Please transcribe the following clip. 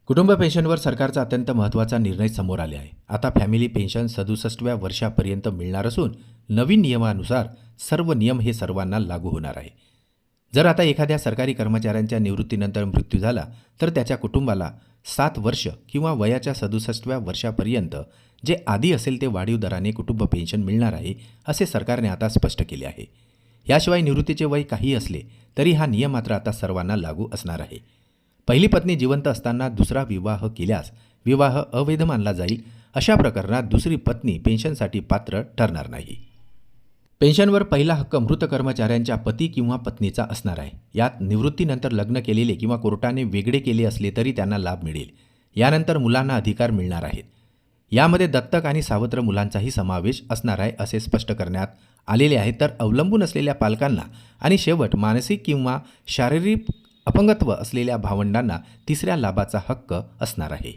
कुटुंब पेन्शनवर सरकारचा अत्यंत महत्त्वाचा निर्णय समोर आले आहे. आता फॅमिली पेन्शन 67व्या वर्षापर्यंत मिळणार असून नवीन नियमानुसार सर्व नियम हे सर्वांना लागू होणार आहे. जर आता एखाद्या सरकारी कर्मचाऱ्यांच्या निवृत्तीनंतर मृत्यू झाला तर त्याच्या कुटुंबाला 7 वर्ष किंवा वयाच्या 67व्या वर्षापर्यंत जे आधी असेल ते वाढीव दराने कुटुंब पेन्शन मिळणार आहे, असे सरकारने आता स्पष्ट केले आहे. याशिवाय निवृत्तीचे वय काही असले तरी हा नियम मात्र आता सर्वांना लागू असणार आहे. पहिली पत्नी जिवंत असताना दुसरा विवाह केल्यास विवाह अवैध मानला जाईल. अशा प्रकरणात दुसरी पत्नी पेन्शनसाठी पात्र ठरणार नाही. पेन्शनवर पहिला हक्क मृत कर्मचाऱ्यांच्या पती किंवा पत्नीचा असणार आहे. यात निवृत्तीनंतर लग्न केलेले किंवा कोर्टाने वेगळे केले असले तरी त्यांना लाभ मिळेल. यानंतर मुलांना अधिकार मिळणार आहेत. यामध्ये दत्तक आणि सावत्र मुलांचाही समावेश असणार आहे असे स्पष्ट करण्यात आलेले आहे. तर अवलंबून असलेल्या पालकांना आणि शेवट मानसिक किंवा शारीरिक अपंगत्व असलेल्या भावंडांना तिसऱ्या लाभाचा हक्क असणार आहे.